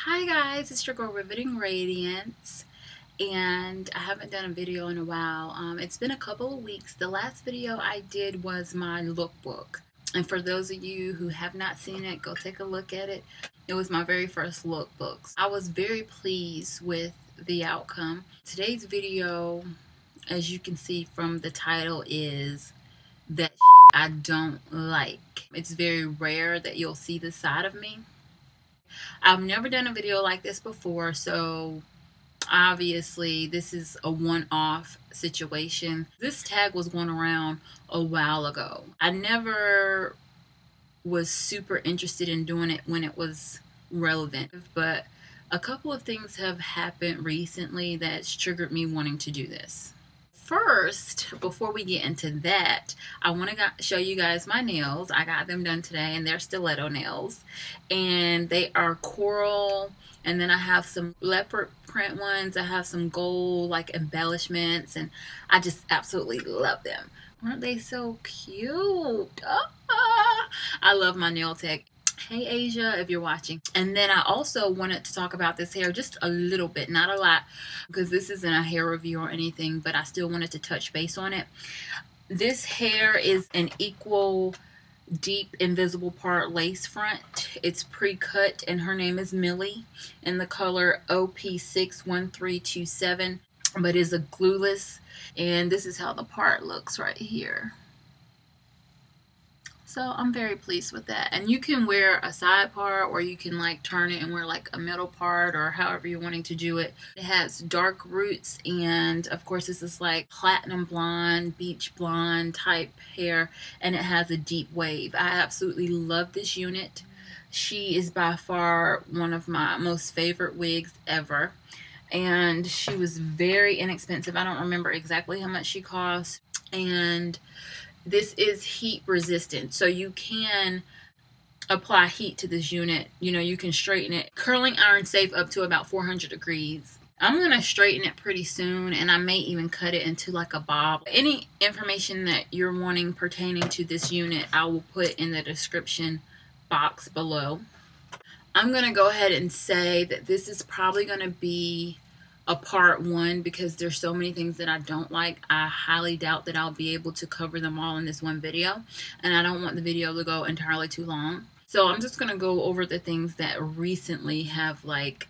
Hi guys, it's your girl Riveting Radiance, and I haven't done a video in a while. It's been a couple of weeks. The last video I did was my lookbook, and for those of you who have not seen it, go take a look at it. It was my very first lookbook. I was very pleased with the outcome. Today's video, as you can see from the title, is that I don't like. It's very rare that you'll see this side of me. I've never done a video like this before, so obviously this is a one-off situation. This tag was going around a while ago. I never was super interested in doing it when it was relevant, but a couple of things have happened recently that's triggered me wanting to do this. First, before we get into that, I want to show you guys my nails. I got them done today, and they're stiletto nails, and they are coral, and then I have some leopard print ones. I have some gold like embellishments, and I just absolutely love them. Aren't they so cute? I love my nail tech. Hey Asia, if you're watching. And then I also wanted to talk about this hair just a little bit, not a lot, because this isn't a hair review or anything, but I still wanted to touch base on it. This hair is an equal deep invisible part lace front. It's pre-cut, and her name is Millie in the color OP61327, but is a glueless, and this is how the part looks right here. So I'm very pleased with that. And you can wear a side part, or you can like turn it and wear like a middle part, or however you're wanting to do it. It has dark roots, and of course this is like platinum blonde, beach blonde type hair, and it has a deep wave. I absolutely love this unit. She is by far one of my most favorite wigs ever, and she was very inexpensive. I don't remember exactly how much she cost, and this is heat resistant, so you can apply heat to this unit. You know, you can straighten it. Curling iron safe up to about 400 degrees. I'm going to straighten it pretty soon, and I may even cut it into like a bob. Any information that you're wanting pertaining to this unit, I will put in the description box below. I'm going to go ahead and say that this is probably going to be a part one, because there's so many things that I don't like. I highly doubt that I'll be able to cover them all in this one video, and I don't want the video to go entirely too long. So I'm just going to go over the things that recently have like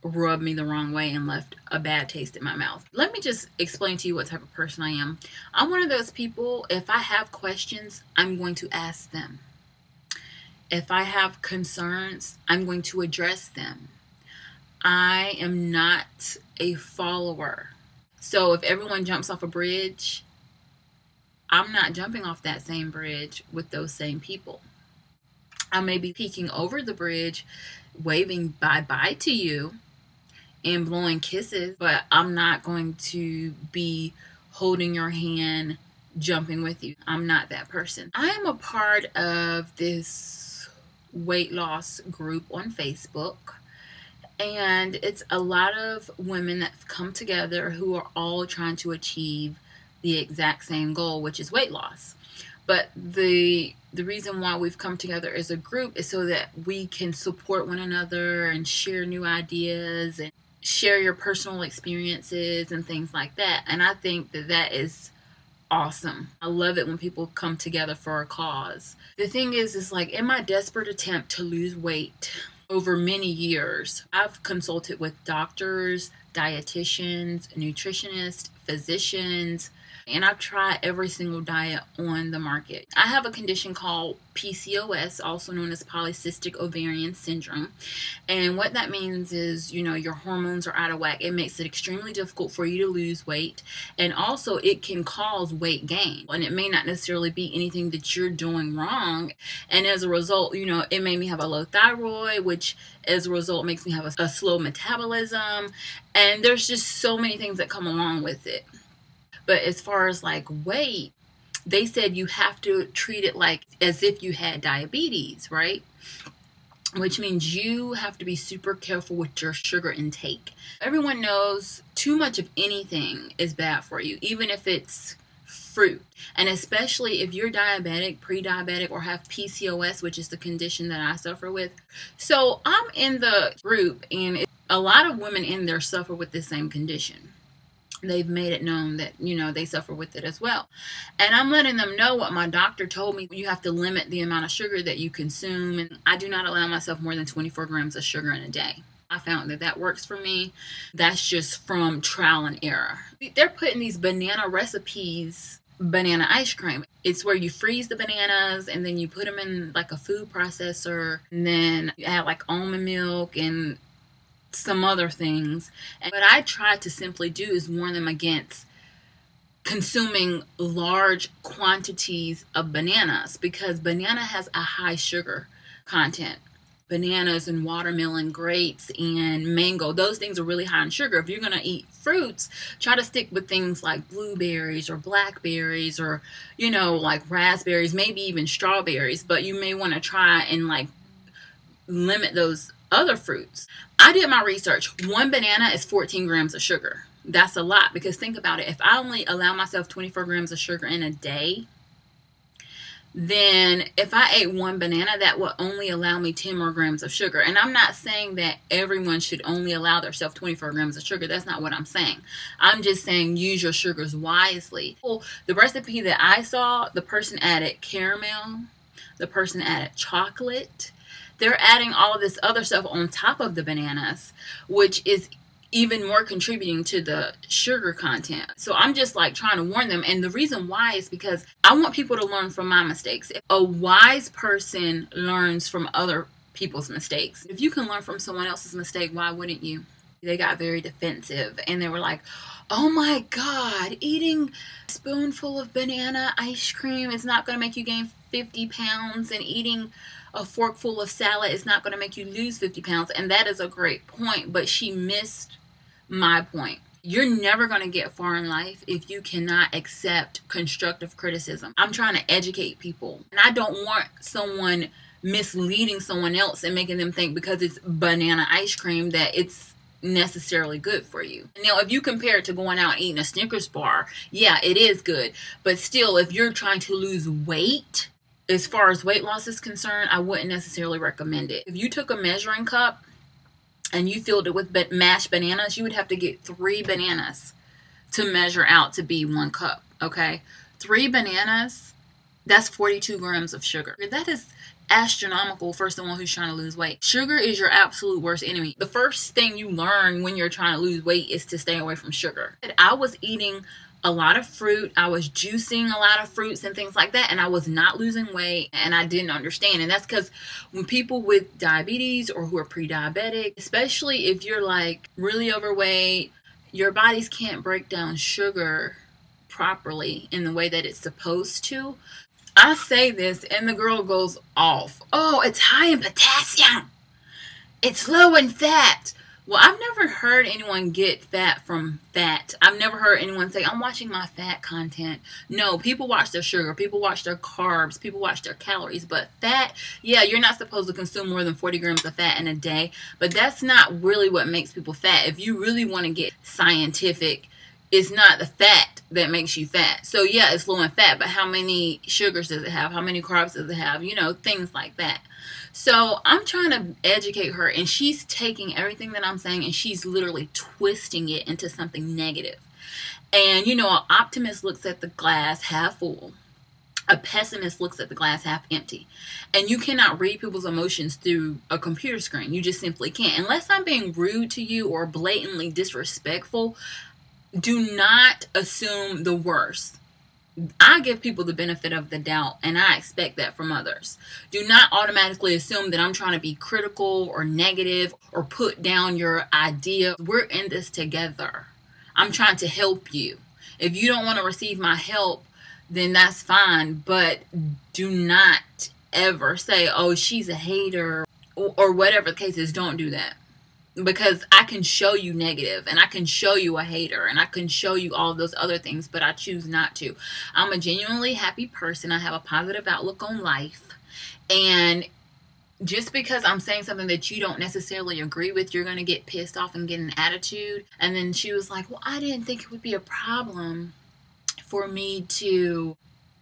rubbed me the wrong way and left a bad taste in my mouth. Let me just explain to you what type of person I am. I'm one of those people, if I have questions, I'm going to ask them. If I have concerns, I'm going to address them. I am not a follower. So if everyone jumps off a bridge, I'm not jumping off that same bridge with those same people. I may be peeking over the bridge, waving bye-bye to you and blowing kisses, but I'm not going to be holding your hand, jumping with you. I'm not that person. I am a part of this weight loss group on Facebook, and it's a lot of women that come together who are all trying to achieve the exact same goal, which is weight loss. But the reason why we've come together as a group is so that we can support one another and share new ideas and share your personal experiences and things like that. And I think that that is awesome. I love it when people come together for a cause. The thing is like, in my desperate attempt to lose weight over many years, I've consulted with doctors, dietitians, nutritionists, physicians, and I've tried every single diet on the market. I have a condition called PCOS, also known as polycystic ovarian syndrome. And what that means is, you know, your hormones are out of whack. It makes it extremely difficult for you to lose weight. And also it can cause weight gain. And it may not necessarily be anything that you're doing wrong. And as a result, you know, it made me have a low thyroid, which as a result makes me have a slow metabolism. And there's just so many things that come along with it. But as far as like weight, they said you have to treat it like as if you had diabetes, right? Which means you have to be super careful with your sugar intake. Everyone knows too much of anything is bad for you, even if it's fruit. And especially if you're diabetic, pre-diabetic, or have PCOS, which is the condition that I suffer with. So I'm in the group, and a lot of women in there suffer with this same condition. They've made it known that, you know, they suffer with it as well. And I'm letting them know what my doctor told me. You have to limit the amount of sugar that you consume. And I do not allow myself more than 24 grams of sugar in a day. I found that that works for me. That's just from trial and error. They're putting these banana recipes, banana ice cream. It's where you freeze the bananas and then you put them in like a food processor. And then you add like almond milk and some other things. And what I try to simply do is warn them against consuming large quantities of bananas, because banana has a high sugar content. Bananas and watermelon, grapes and mango, those things are really high in sugar. If you're going to eat fruits, try to stick with things like blueberries or blackberries, or, you know, like raspberries, maybe even strawberries. But you may want to try and like limit those other fruits. I did my research. One banana is 14 grams of sugar. That's a lot, because think about it. If I only allow myself 24 grams of sugar in a day, then if I ate one banana, that would only allow me 10 more grams of sugar. And I'm not saying that everyone should only allow themselves 24 grams of sugar. That's not what I'm saying. I'm just saying use your sugars wisely. Well, the recipe that I saw, the person added caramel, the person added chocolate. They're adding all of this other stuff on top of the bananas, which is even more contributing to the sugar content. So I'm just like trying to warn them. And the reason why is because I want people to learn from my mistakes. A wise person learns from other people's mistakes. If you can learn from someone else's mistake, why wouldn't you? They got very defensive and they were like, oh my God, eating a spoonful of banana ice cream is not going to make you gain 50 pounds, and eating a forkful of salad is not going to make you lose 50 pounds. And that is a great point, but she missed my point. You're never going to get far in life if you cannot accept constructive criticism. I'm trying to educate people, and I don't want someone misleading someone else and making them think because it's banana ice cream that it's necessarily good for you. Now, if you compare it to going out and eating a Snickers bar, yeah, it is good. But still, if you're trying to lose weight, as far as weight loss is concerned, I wouldn't necessarily recommend it. If you took a measuring cup and you filled it with mashed bananas, you would have to get 3 bananas to measure out to be 1 cup, okay? 3 bananas, that's 42 grams of sugar. That is astronomical for someone who's trying to lose weight. Sugar is your absolute worst enemy. The first thing you learn when you're trying to lose weight is to stay away from sugar. I was eating a lot of fruit. I was juicing a lot of fruits and things like that, and I was not losing weight, and I didn't understand. And that's because when people with diabetes or who are pre-diabetic, especially if you're like really overweight, your bodies can't break down sugar properly in the way that it's supposed to. I say this and the girl goes off. Oh, it's high in potassium. It's low in fat. Well, I've never heard anyone get fat from fat. I've never heard anyone say, I'm watching my fat content. No, people watch their sugar. People watch their carbs. People watch their calories. But fat, yeah, you're not supposed to consume more than 40 grams of fat in a day. But that's not really what makes people fat. If you really want to get scientific, it's not the fat that makes you fat. So yeah, it's low in fat, but how many sugars does it have? How many carbs does it have? You know, things like that. So I'm trying to educate her, and she's taking everything that I'm saying and she's literally twisting it into something negative. And you know, an optimist looks at the glass half full. A pessimist looks at the glass half empty. And you cannot read people's emotions through a computer screen. You just simply can't. Unless I'm being rude to you or blatantly disrespectful, do not assume the worst. I give people the benefit of the doubt, and I expect that from others. Do not automatically assume that I'm trying to be critical or negative or put down your idea. We're in this together. I'm trying to help you. If you don't want to receive my help, then that's fine, but do not ever say, oh, she's a hater, or whatever the case is. Don't do that. Because I can show you negative, and I can show you a hater, and I can show you all of those other things, but I choose not to. I'm a genuinely happy person. I have a positive outlook on life. And just because I'm saying something that you don't necessarily agree with, you're going to get pissed off and get an attitude. And then she was like, well, I didn't think it would be a problem for me to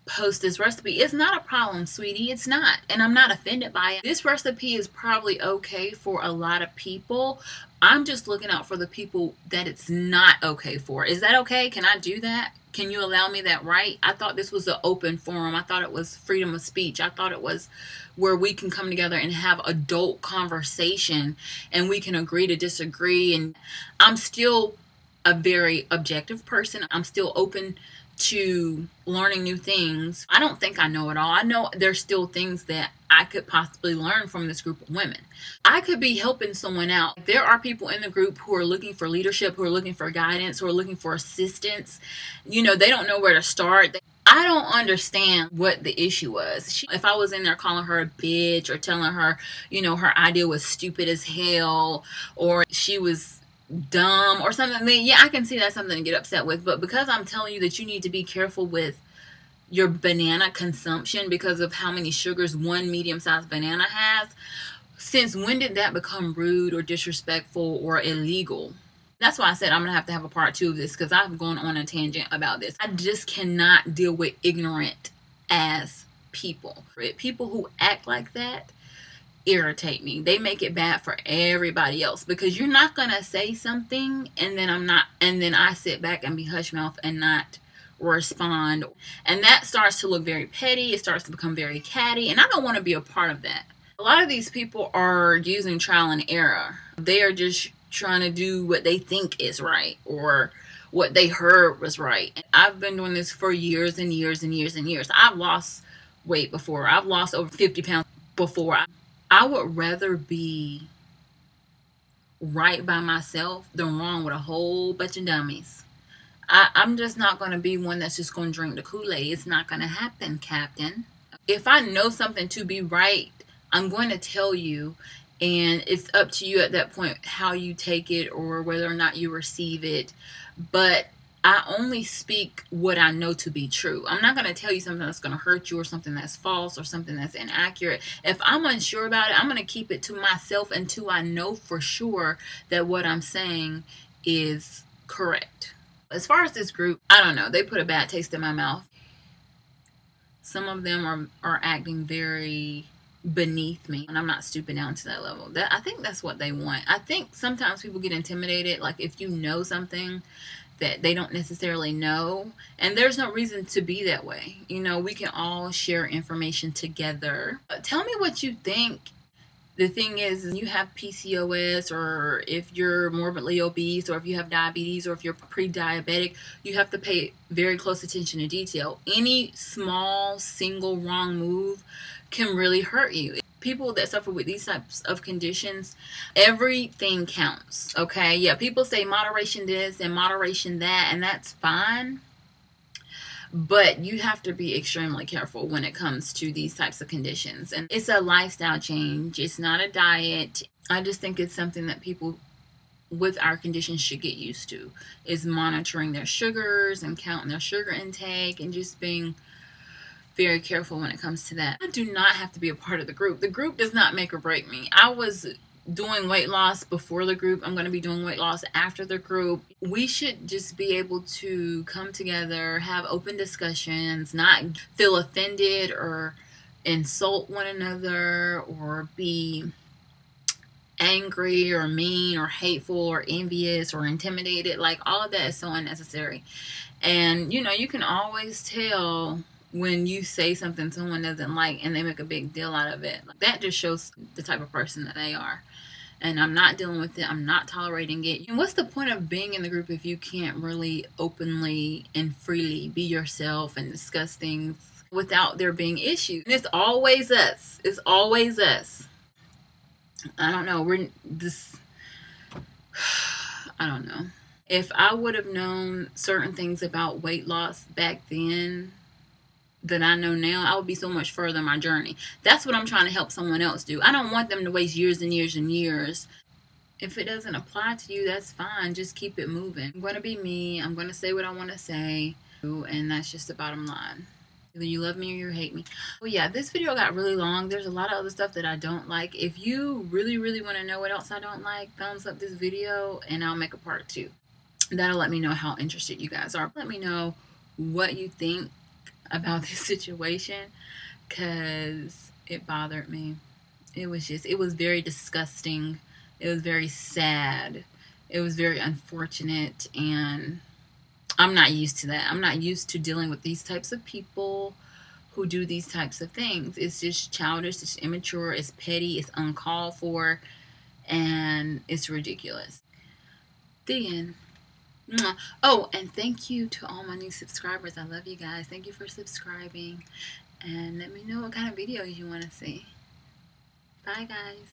post this recipe. It's not a problem, sweetie. It's not. And I'm not offended by it. This recipe is probably okay for a lot of people. I'm just looking out for the people that it's not okay for. Is that okay? Can I do that? Can you allow me that right? I thought this was an open forum. I thought it was freedom of speech. I thought it was where we can come together and have adult conversation and we can agree to disagree. And I'm still a very objective person. I'm still open to learning new things. I don't think I know it all. I know there's still things that I could possibly learn from this group of women. I could be helping someone out. There are people in the group who are looking for leadership, who are looking for guidance, who are looking for assistance. You know, they don't know where to start. I don't understand what the issue was. If I was in there calling her a bitch or telling her, you know, her idea was stupid as hell, or she was dumb or something, then yeah, I can see that's something to get upset with. But because I'm telling you that you need to be careful with your banana consumption because of how many sugars one medium-sized banana has, since when did that become rude or disrespectful or illegal? That's why I said I'm gonna have to have a part 2 of this, because I've gone on a tangent about this. I just cannot deal with ignorant ass people. People who act like that irritate me. They make it bad for everybody else, because you're not gonna say something and then I sit back and be hush mouth and not respond, and that starts to look very petty. It starts to become very catty, and I don't want to be a part of that. A lot of these people are using trial and error. They are just trying to do what they think is right or what they heard was right. And I've been doing this for years and years and years and years. I've lost weight before. I've lost over 50 pounds before. I would rather be right by myself than wrong with a whole bunch of dummies. I'm just not going to be one that's just going to drink the Kool-Aid. It's not going to happen, Captain. If I know something to be right, I'm going to tell you, and it's up to you at that point how you take it or whether or not you receive it. But I only speak what I know to be true. I'm not going to tell you something that's going to hurt you or something that's false or something that's inaccurate. If I'm unsure about it, I'm going to keep it to myself until I know for sure that what I'm saying is correct. As far as this group, I don't know. They put a bad taste in my mouth. Some of them are acting very beneath me, and I'm not stooping down to that level. I think that's what they want. I think sometimes people get intimidated, like if you know something that they don't necessarily know, and there's no reason to be that way. You know, we can all share information together. Tell me what you think. The thing is, you have PCOS, or if you're morbidly obese, or if you have diabetes, or if you're pre-diabetic, you have to pay very close attention to detail. Any small single wrong move can really hurt you. People that suffer with these types of conditions, everything counts, okay? Yeah, people say moderation this and moderation that, and that's fine. But you have to be extremely careful when it comes to these types of conditions. And it's a lifestyle change. It's not a diet. I just think it's something that people with our conditions should get used to, is monitoring their sugars and counting their sugar intake and just being very careful when it comes to that. I do not have to be a part of the group. The group does not make or break me. I was doing weight loss before the group. I'm going to be doing weight loss after the group. We should just be able to come together, have open discussions, not feel offended or insult one another or be angry or mean or hateful or envious or intimidated. Like, all of that is so unnecessary. And you know, you can always tell when you say something someone doesn't like and they make a big deal out of it. That just shows the type of person that they are. And I'm not dealing with it. I'm not tolerating it. And what's the point of being in the group if you can't really openly and freely be yourself and discuss things without there being issues? And it's always us. It's always us. I don't know. I don't know. If I would have known certain things about weight loss back then that I know now, I would be so much further in my journey. That's what I'm trying to help someone else do. I don't want them to waste years and years and years. If it doesn't apply to you, that's fine. Just keep it moving. I'm going to be me. I'm going to say what I want to say. And that's just the bottom line. Either you love me or you hate me. Well, yeah, this video got really long. There's a lot of other stuff that I don't like. If you really, really want to know what else I don't like, thumbs up this video and I'll make a part 2. That'll let me know how interested you guys are. Let me know what you think about this situation, because it bothered me. It was very disgusting. It was very sad. It was very unfortunate, and I'm not used to that. I'm not used to dealing with these types of people who do these types of things. It's just childish, it's immature, it's petty, it's uncalled for, and it's ridiculous. The end. Mwah. Oh, and thank you to all my new subscribers. I love you guys. Thank you for subscribing. And let me know what kind of videos you want to see. Bye, guys.